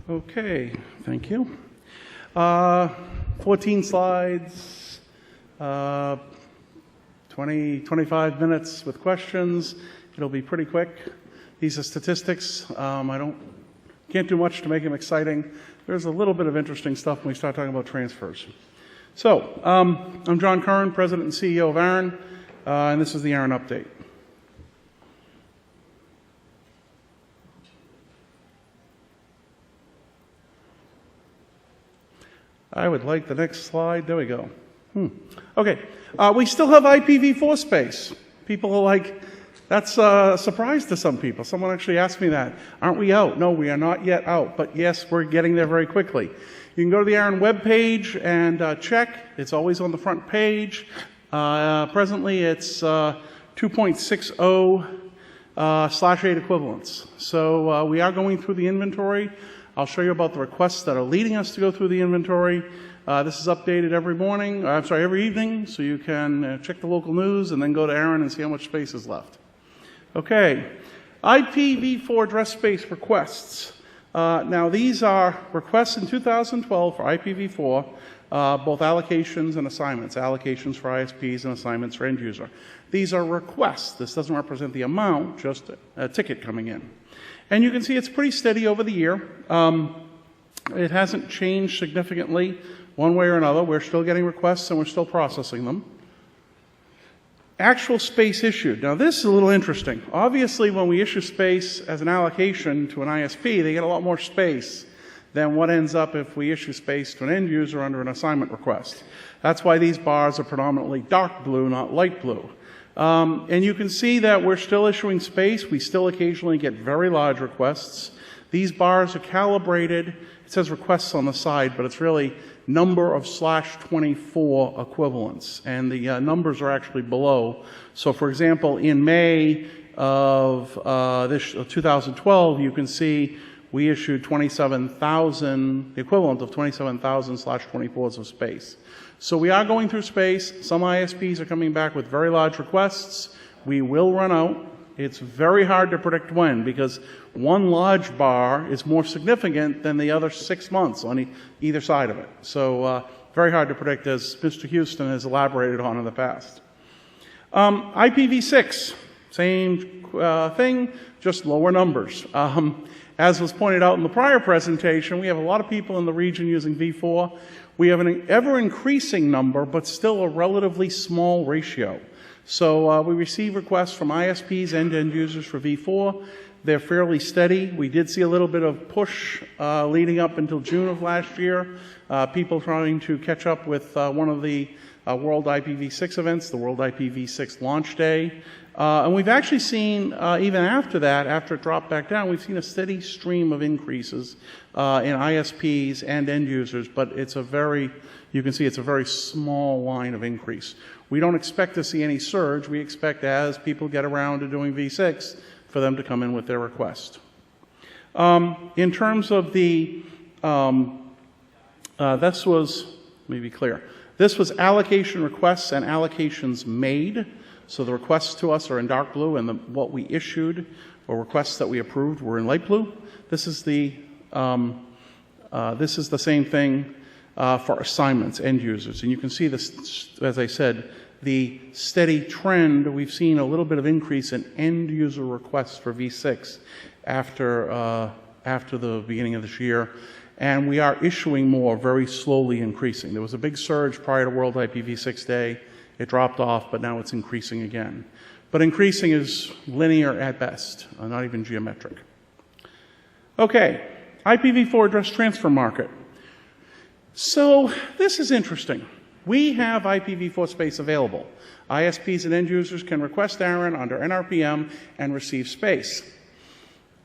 Okay, thank you. 14 slides, 25 minutes with questions. It'll be pretty quick. These are statistics. Can't do much to make them exciting. There's a little bit of interesting stuff when we start talking about transfers. So, I'm John Curran, President and CEO of ARIN, and this is the ARIN update. I would like the next slide. There we go. Okay. We still have IPv4 space. People are like, that's a surprise to some people. Someone actually asked me that. Aren't we out? No, we are not yet out. But yes, we're getting there very quickly. You can go to the ARIN webpage and check. It's always on the front page. Presently, it's 2.60/8 equivalents. So we are going through the inventory. I'll show you about the requests that are leading us to go through the inventory. This is updated every evening, so you can check the local news and then go to ARIN and see how much space is left. Okay, IPv4 address space requests. Now these are requests in 2012 for IPv4, both allocations and assignments. Allocations for ISPs and assignments for end user. These are requests. This doesn't represent the amount, just a ticket coming in. And you can see it's pretty steady over the year. It hasn't changed significantly one way or another. We're still getting requests and we're still processing them. Actual space issued. Now this is a little interesting. Obviously when we issue space as an allocation to an ISP, they get a lot more space than what ends up if we issue space to an end user under an assignment request. That's why these bars are predominantly dark blue, not light blue. And you can see that we're still issuing space. We still occasionally get very large requests. These bars are calibrated. It says requests on the side, but it's really number of /24 equivalents. And the numbers are actually below. So for example, in May of 2012, you can see we issued 27,000, the equivalent of 27,000/24s of space. So we are going through space. Some ISPs are coming back with very large requests. We will run out. It's very hard to predict when, because one large bar is more significant than the other 6 months on either side of it. So very hard to predict, as Mr. Houston has elaborated on in the past. IPv6, same thing, just lower numbers. As was pointed out in the prior presentation, we have a lot of people in the region using v4. We have an ever-increasing number, but still a relatively small ratio. So we receive requests from ISPs and end users for v4. They're fairly steady. We did see a little bit of push leading up until June of last year. People trying to catch up with one of the World IPv6 events, the World IPv6 launch day. And we've actually seen, even after that, after it dropped back down, we've seen a steady stream of increases in ISPs and end users, but it's you can see it's a very small line of increase. We don't expect to see any surge. We expect, as people get around to doing v6, for them to come in with their request. In terms of the, let me be clear. This was allocation requests and allocations made. So the requests to us are in dark blue, and what we issued or requests that we approved were in light blue. This is the same thing for assignments, end users. And you can see this, as I said, the steady trend. We've seen a little bit of increase in end user requests for v6 after the beginning of this year. And we are issuing more, very slowly increasing. There was a big surge prior to World IPv6 Day. It dropped off, but now it's increasing again. But increasing is linear at best, not even geometric. Okay, IPv4 address transfer market. So this is interesting. We have IPv4 space available. ISPs and end users can request ARIN under NRPM and receive space.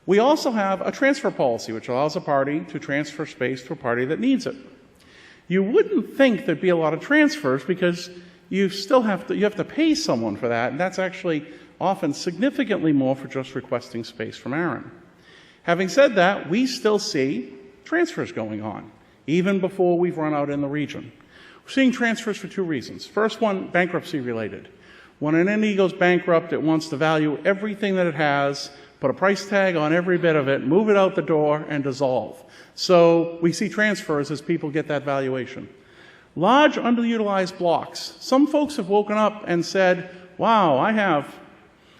We also have a transfer policy, which allows a party to transfer space to a party that needs it. You wouldn't think there'd be a lot of transfers because you have to pay someone for that, and that's actually often significantly more for just requesting space from ARIN. Having said that, we still see transfers going on, even before we've run out in the region. We're seeing transfers for two reasons. First one, bankruptcy related. When an entity goes bankrupt, it wants to value everything that it has put a price tag on every bit of it, move it out the door, and dissolve. So we see transfers as people get that valuation. Large underutilized blocks. Some folks have woken up and said, wow, I have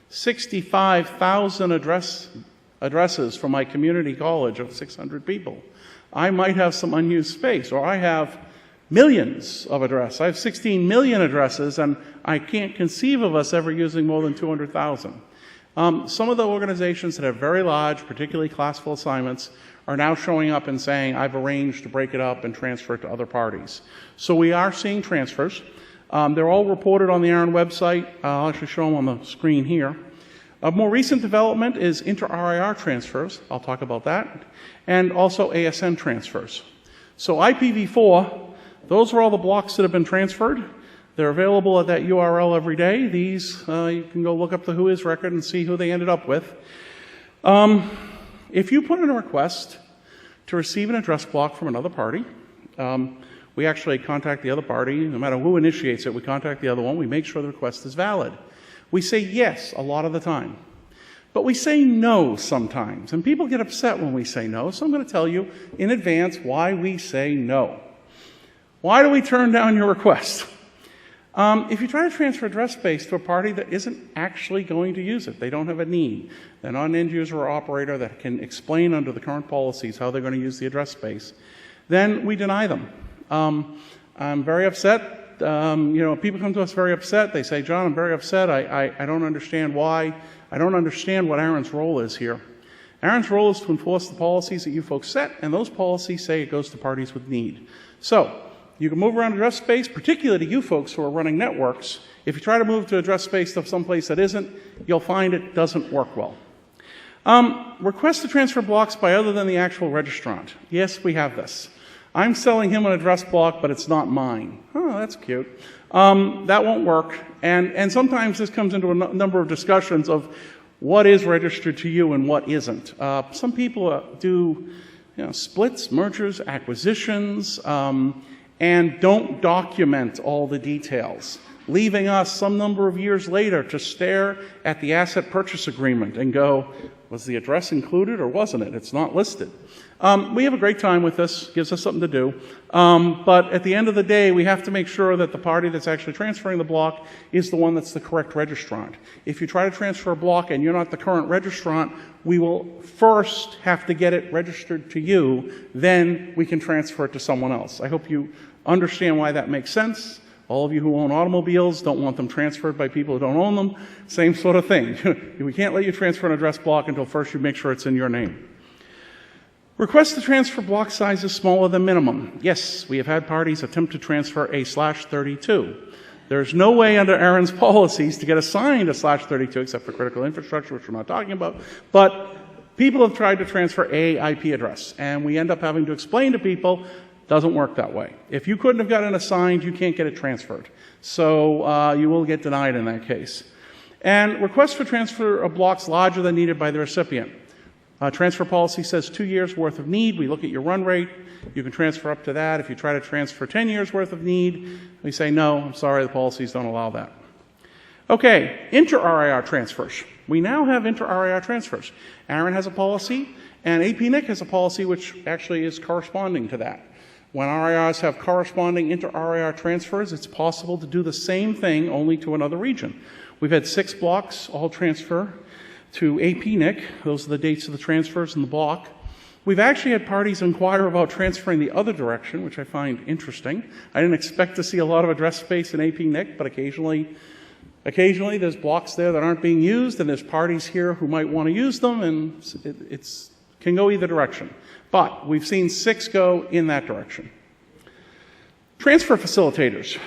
65,000 addresses from my community college of 600 people. I might have some unused space, or I have millions of addresses. I have 16 million addresses, and I can't conceive of us ever using more than 200,000. Some of the organizations that have very large, particularly classful assignments, are now showing up and saying, I've arranged to break it up and transfer it to other parties. So we are seeing transfers. They're all reported on the ARIN website. I'll actually show them on the screen here. A more recent development is inter-RIR transfers. I'll talk about that. And also ASN transfers. So IPv4, those are all the blocks that have been transferred. They're available at that URL every day. These, you can go look up the Whois record and see who they ended up with. If you put in a request to receive an address block from another party, we actually contact the other party. No matter who initiates it, we contact the other one. We make sure the request is valid. We say yes a lot of the time. But we say no sometimes. And people get upset when we say no. So I'm going to tell you in advance why we say no. Why do we turn down your request? If you try to transfer address space to a party that isn't actually going to use it, they don't have a need, they're not an end user or operator that can explain under the current policies how they're going to use the address space, then we deny them. I'm very upset. People come to us very upset. They say, John, I'm very upset. I don't understand why. I don't understand what ARIN's role is here. ARIN's role is to enforce the policies that you folks set, and those policies say it goes to parties with need. So you can move around address space, particularly to you folks who are running networks. If you try to move to address space to someplace that isn't, you'll find it doesn't work well. Request to transfer blocks by other than the actual registrant. Yes, we have this. I'm selling him an address block, but it's not mine. Oh, that's cute. That won't work. And sometimes this comes into a number of discussions of what is registered to you and what isn't. Some people do splits, mergers, acquisitions, and don't document all the details, leaving us some number of years later to stare at the asset purchase agreement and go, was the address included or wasn't it? It's not listed. We have a great time with this, gives us something to do, but at the end of the day, we have to make sure that the party that's actually transferring the block is the one that's the correct registrant. If you try to transfer a block and you're not the current registrant, we will first have to get it registered to you, then we can transfer it to someone else. I hope you understand why that makes sense. All of you who own automobiles don't want them transferred by people who don't own them. Same sort of thing. We can't let you transfer an address block until first you make sure it's in your name. Request to transfer block sizes smaller than minimum. Yes, we have had parties attempt to transfer a /32. There's no way under ARIN's policies to get assigned a /32 except for critical infrastructure, which we're not talking about. But people have tried to transfer a IP address, and we end up having to explain to people, doesn't work that way. If you couldn't have gotten assigned, you can't get it transferred. So you will get denied in that case. And request for transfer of blocks larger than needed by the recipient. Transfer policy says 2 years worth of need. We look at your run rate. You can transfer up to that. If you try to transfer 10 years worth of need, we say, no, I'm sorry, the policies don't allow that. Okay, inter-RIR transfers. We now have inter-RIR transfers. ARIN has a policy, and APNIC has a policy which actually is corresponding to that. When RIRs have corresponding inter-RIR transfers, it's possible to do the same thing, only to another region. We've had 6 blocks all transfer to APNIC. Those are the dates of the transfers in the block. We've actually had parties inquire about transferring the other direction, which I find interesting. I didn't expect to see a lot of address space in APNIC, but occasionally there's blocks there that aren't being used, and there's parties here who might want to use them, and it can go either direction. But we've seen 6 go in that direction. Transfer facilitators.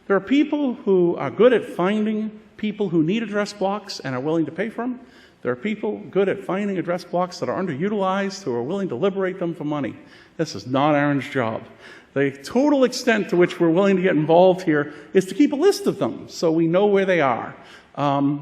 There are people who are good at finding people who need address blocks and are willing to pay for them. There are people good at finding address blocks that are underutilized who are willing to liberate them for money. This is not ARIN's job. The total extent to which we're willing to get involved here is to keep a list of them so we know where they are.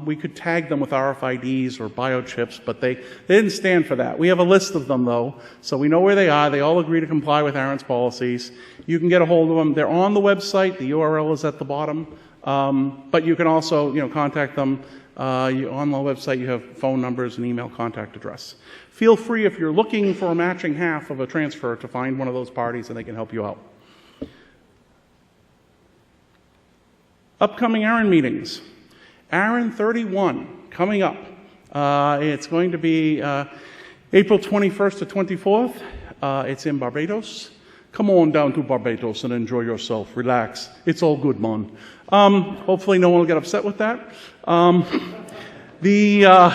We could tag them with RFIDs or biochips, but they didn't stand for that. We have a list of them, though, so we know where they are. They all agree to comply with ARIN's policies. You can get a hold of them. They're on the website. The URL is at the bottom. But you can also, contact them On the website, you have phone numbers and email contact address. Feel free, if you're looking for a matching half of a transfer, to find one of those parties and they can help you out. Upcoming ARIN meetings. ARIN 31 coming up. It's going to be April 21st to 24th. It's in Barbados. Come on down to Barbados and enjoy yourself. Relax. It's all good, man. Hopefully no one will get upset with that. The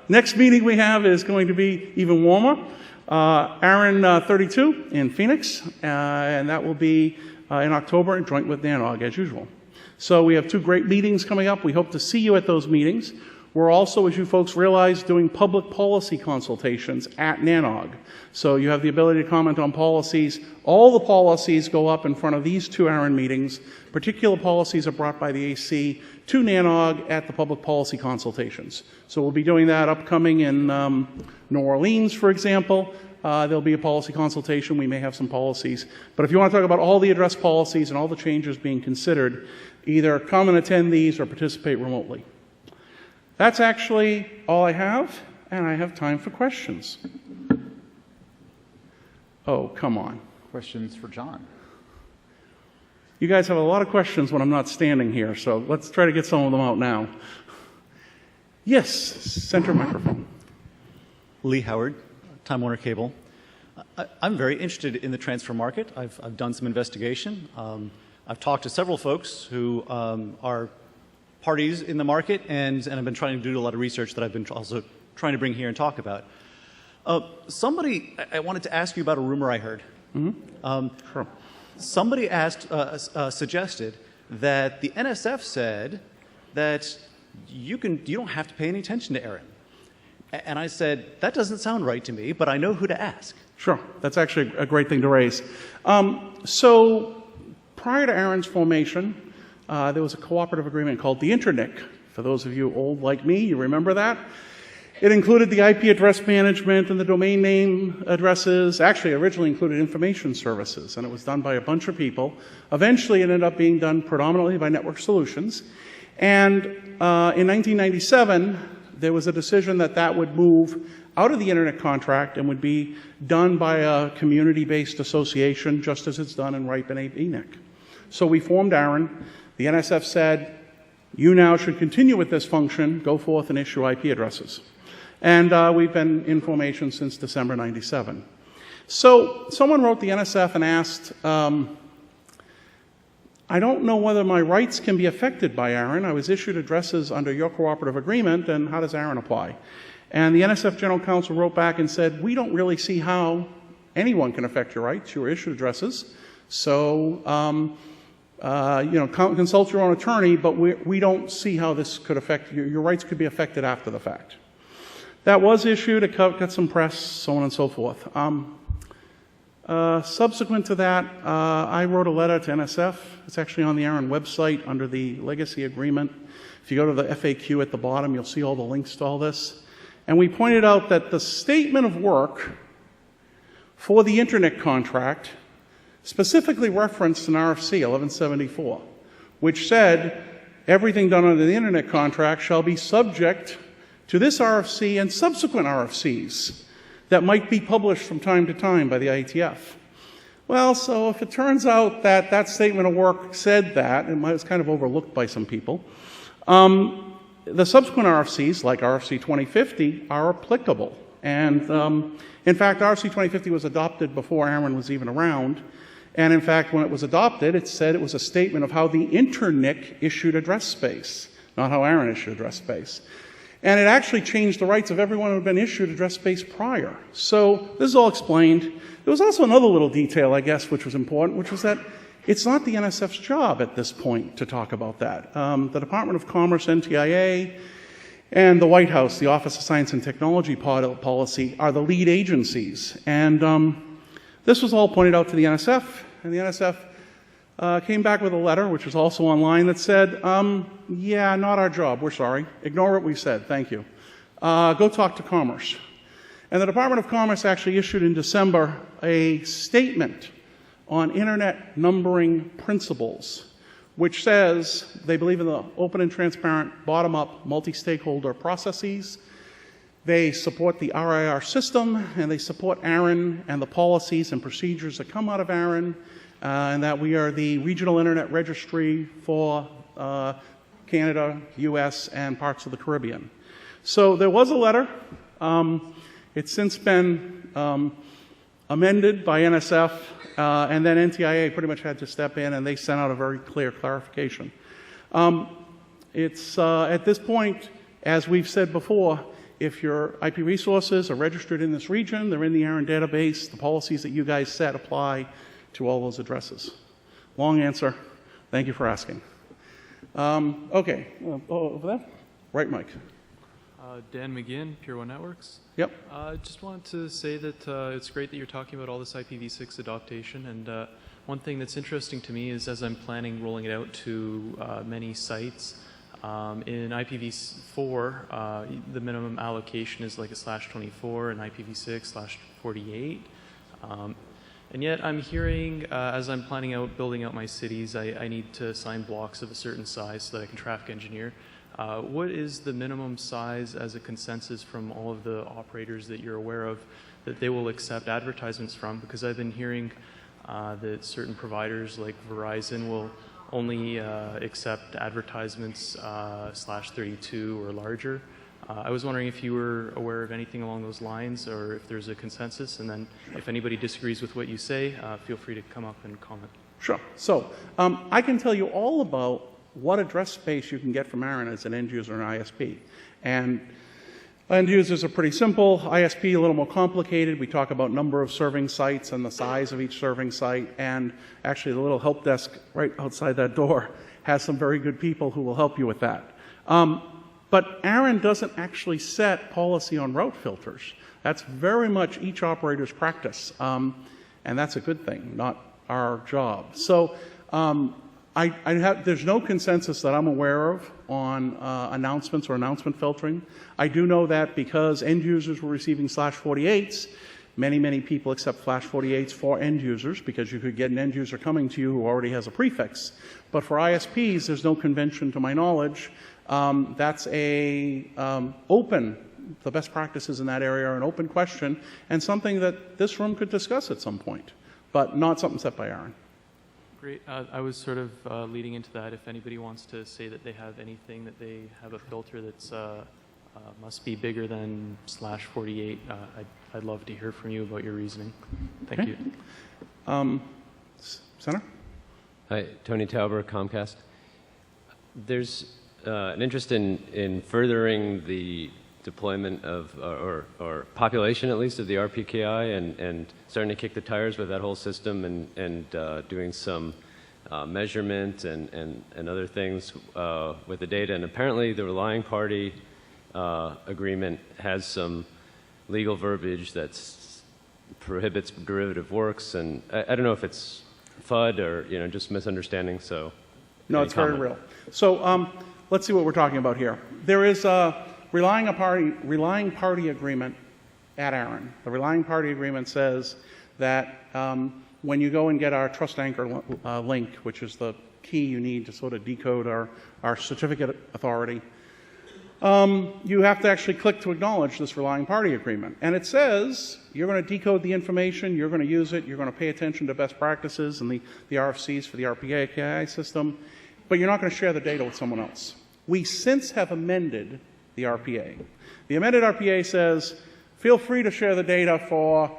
next meeting we have is going to be even warmer. ARIN 32 in Phoenix, and that will be in October, joint with NANOG as usual. So we have two great meetings coming up. We hope to see you at those meetings. We're also, as you folks realize, doing public policy consultations at NANOG. So you have the ability to comment on policies. All the policies go up in front of these two ARIN meetings. Particular policies are brought by the AC to NANOG at the public policy consultations. So we'll be doing that upcoming in New Orleans, for example. There'll be a policy consultation. We may have some policies. But if you want to talk about all the address policies and all the changes being considered, either come and attend these or participate remotely. That's actually all I have, and I have time for questions. Oh, come on. Questions for John? You guys have a lot of questions when I'm not standing here, so let's try to get some of them out now. Yes, center microphone. Lee Howard, Time Warner Cable. I'm very interested in the transfer market. I've done some investigation. I've talked to several folks who are parties in the market, and I've been trying to do a lot of research that I've been also trying to bring here and talk about. I wanted to ask you about a rumor I heard. Mm-hmm. Sure. Somebody suggested that the NSF said that you don't have to pay any attention to ARIN. And I said, that doesn't sound right to me, but I know who to ask. Sure. That's actually a great thing to raise. So prior to ARIN's formation, there was a cooperative agreement called the InterNIC. For those of you old like me, you remember that. It included the IP address management and the domain name addresses. Actually, it originally included information services, and it was done by a bunch of people. Eventually, it ended up being done predominantly by Network Solutions. And in 1997, there was a decision that that would move out of the Internet contract and would be done by a community-based association, just as it's done in RIPE and APNIC. So we formed ARIN. The NSF said, you now should continue with this function, go forth and issue IP addresses. And we've been in formation since December 97. So someone wrote the NSF and asked, I don't know whether my rights can be affected by ARIN. I was issued addresses under your cooperative agreement, and how does ARIN apply? And the NSF General Counsel wrote back and said, we don't really see how anyone can affect your rights. You were issued addresses. So, consult your own attorney, but we don't see how this could affect you. Your rights could be affected after the fact. That was issued. It got some press, so on and so forth. Subsequent to that, I wrote a letter to NSF. It's actually on the ARIN website under the legacy agreement. If you go to the FAQ at the bottom, you'll see all the links to all this. And we pointed out that the statement of work for the Internet contract specifically referenced an RFC 1174, which said everything done under the Internet contract shall be subject to this RFC and subsequent RFCs that might be published from time to time by the IETF. Well, so if it turns out that that statement of work said that, it was kind of overlooked by some people, the subsequent RFCs, like RFC 2050, are applicable. And in fact, RFC 2050 was adopted before ARIN was even around. And in fact, when it was adopted, it said it was a statement of how the InterNIC issued address space, not how ARIN issued address space. And it actually changed the rights of everyone who had been issued address space prior. So this is all explained. There was also another little detail, I guess, which was important, which was that it's not the NSF's job at this point to talk about that. The Department of Commerce, NTIA, and the White House, the Office of Science and Technology Policy, are the lead agencies. And this was all pointed out to the NSF, and the NSF came back with a letter, which was also online, that said, yeah, not our job, we're sorry. Ignore what we said, thank you. Go talk to Commerce. And the Department of Commerce actually issued in December a statement on Internet numbering principles, which says they believe in the open and transparent, bottom-up, multi-stakeholder processes. They support the RIR system, and they support ARIN and the policies and procedures that come out of ARIN, and that we are the regional internet registry for Canada, US, and parts of the Caribbean. So there was a letter. It's since been amended by NSF, and then NTIA pretty much had to step in, and they sent out a very clear clarification. It's at this point, as we've said before, if your IP resources are registered in this region, they're in the ARIN database, the policies that you guys set apply to all those addresses. Long answer. Thank you for asking. Okay. Over there? Right, Mike. Dan McGinn, Pure One Networks. Yep. Just wanted to say that it's great that you're talking about all this IPv6 adoption. And one thing that's interesting to me is as I'm planning rolling it out to many sites, in IPv4, the minimum allocation is like a /24, and IPv6 /48. And yet I'm hearing, as I'm planning out, building out my cities, I need to assign blocks of a certain size so that I can traffic engineer. What is the minimum size as a consensus from all of the operators that you're aware of that they will accept advertisements from? Because I've been hearing that certain providers like Verizon will only accept advertisements /32 or larger. I was wondering if you were aware of anything along those lines, or if there's a consensus, and then if anybody disagrees with what you say, feel free to come up and comment. Sure. So I can tell you all about what address space you can get from ARIN as an end user and ISP. And end users are pretty simple. ISP a little more complicated. We talk about number of serving sites and the size of each serving site. And actually the little help desk right outside that door has some very good people who will help you with that. But ARIN doesn't actually set policy on route filters. That's very much each operator's practice. And that's a good thing, not our job. So there's no consensus that I'm aware of on announcements or announcement filtering. I do know that because end users were receiving /48s, many people accept /48s for end users because you could get an end user coming to you who already has a prefix. But for ISPs, there's no convention to my knowledge. That's a the best practices in that area are an open question and something that this room could discuss at some point, but not something set by ARIN. Great. I was sort of leading into that. If anybody wants to say that they have anything that they have a filter that's must be bigger than /48, I'd love to hear from you about your reasoning. Thank you. Senator? Hi, Tony Tauber, Comcast. There's an interest in furthering the deployment of, or population at least, of the RPKI and starting to kick the tires with that whole system and doing some measurement and other things with the data. And apparently the relying party agreement has some legal verbiage that prohibits derivative works, and I don't know if it's FUD or just misunderstanding. So no, it's very real. So let's see what we're talking about here. There is a relying party agreement at ARIN. The relying party agreement says that when you go and get our trust anchor link, which is the key you need to sort of decode our certificate authority, you have to actually click to acknowledge this relying party agreement. And it says you're going to decode the information, you're going to use it, you're going to pay attention to best practices and the RFCs for the RPKI system, but you're not going to share the data with someone else. We since have amended the RPA. The amended RPA says, feel free to share the data for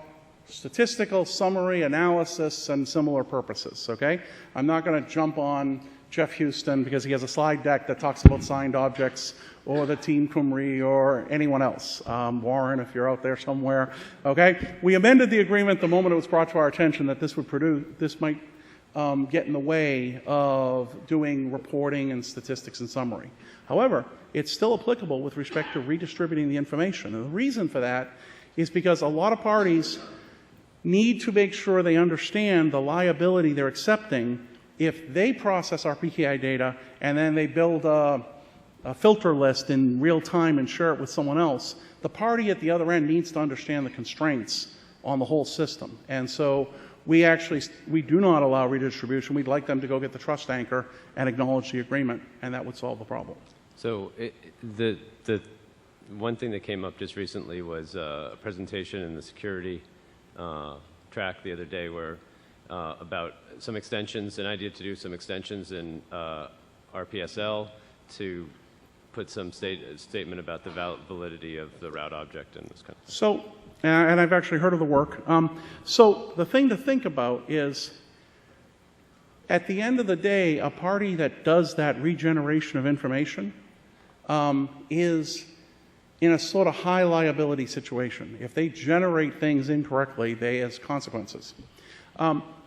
statistical, summary, analysis, and similar purposes, okay? I'm not going to jump on Jeff Houston because he has a slide deck that talks about signed objects, or the Team Cymru, or anyone else. Warren, if you're out there somewhere, okay? We amended the agreement the moment it was brought to our attention that this might get in the way of doing reporting and statistics and summary. However, it's still applicable with respect to redistributing the information. And the reason for that is because a lot of parties need to make sure they understand the liability they're accepting if they process RPKI data and then they build a filter list in real time and share it with someone else. The party at the other end needs to understand the constraints on the whole system. And so we do not allow redistribution. We'd like them to go get the trust anchor and acknowledge the agreement, and that would solve the problem. So the one thing that came up just recently was a presentation in the security track the other day where about some extensions, an idea to do some extensions in RPSL to put some statement about the validity of the route object and this kind of thing. So, and I've actually heard of the work. So the thing to think about is, at the end of the day, a party that does that regeneration of information is in a sort of high liability situation. If they generate things incorrectly, they has consequences.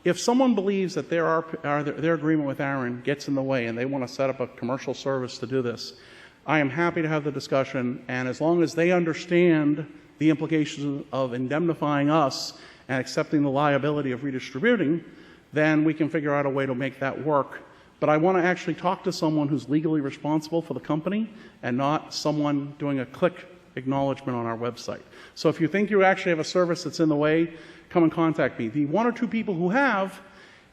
If someone believes that their agreement with ARIN gets in the way and they want to set up a commercial service to do this, I am happy to have the discussion, and as long as they understand the implications of indemnifying us and accepting the liability of redistributing, then we can figure out a way to make that work. But I want to actually talk to someone who's legally responsible for the company and not someone doing a click acknowledgement on our website. So if you think you actually have a service that's in the way, come and contact me. The one or two people who have,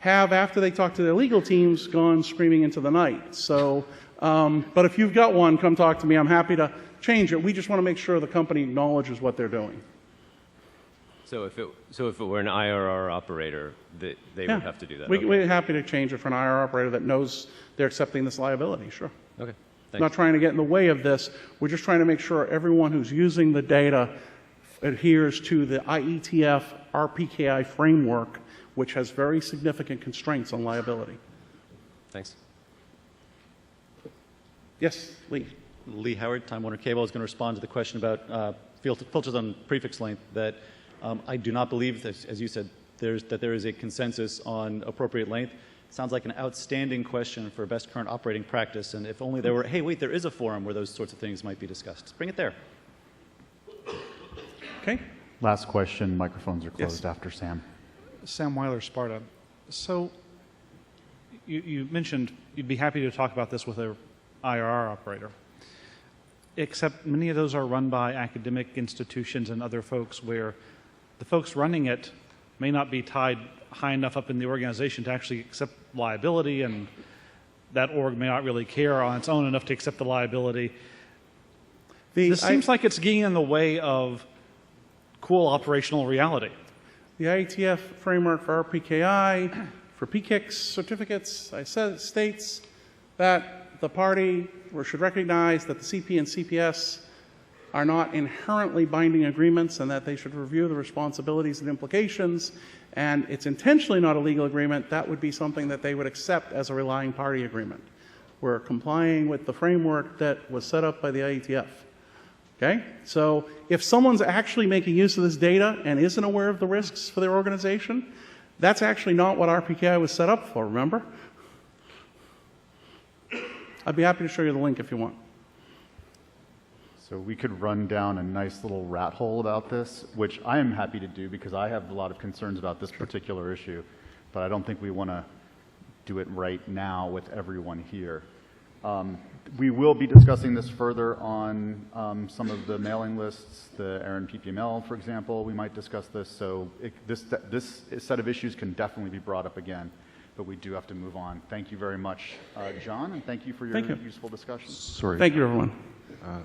after they talk to their legal teams, gone screaming into the night. So, but if you've got one, come talk to me. I'm happy to change it. We just want to make sure the company acknowledges what they're doing. So if it were an IRR operator, they would have to do that. We're happy to change it for an IRR operator that knows they're accepting this liability. Sure. Okay. Thanks. Not trying to get in the way of this. We're just trying to make sure everyone who's using the data adheres to the IETF RPKI framework, which has very significant constraints on liability. Thanks. Yes, Lee. Lee Howard, Time Warner Cable, is going to respond to the question about filters on prefix length. That I do not believe, as you said, that there is a consensus on appropriate length. Sounds like an outstanding question for best current operating practice, and if only there were, hey, wait, there is a forum where those sorts of things might be discussed. Bring it there. Okay. Last question. Microphones are closed Yes. after Sam. Sam Weiler, Sparta. So you mentioned you'd be happy to talk about this with an IRR operator, except many of those are run by academic institutions and other folks where the folks running it may not be tied high enough up in the organization to actually accept liability, and that org may not really care on its own enough to accept the liability. This seems like it's getting in the way of cool operational reality. The IETF framework for RPKI, for PKIX certificates, states that the party should recognize that the CP and CPS are not inherently binding agreements and that they should review the responsibilities and implications, and it's intentionally not a legal agreement. That would be something that they would accept as a relying party agreement. We're complying with the framework that was set up by the IETF. Okay? So if someone's actually making use of this data and isn't aware of the risks for their organization, that's actually not what RPKI was set up for, remember? I'd be happy to show you the link if you want. So we could run down a nice little rat hole about this, which I am happy to do because I have a lot of concerns about this particular issue, but I don't think we want to do it right now with everyone here. We will be discussing this further on some of the mailing lists, the ARIN PPML, for example. We might discuss this, so this set of issues can definitely be brought up again, but we do have to move on. Thank you very much, John, and thank you for your useful discussion. Sorry. Thank you, everyone. Oh.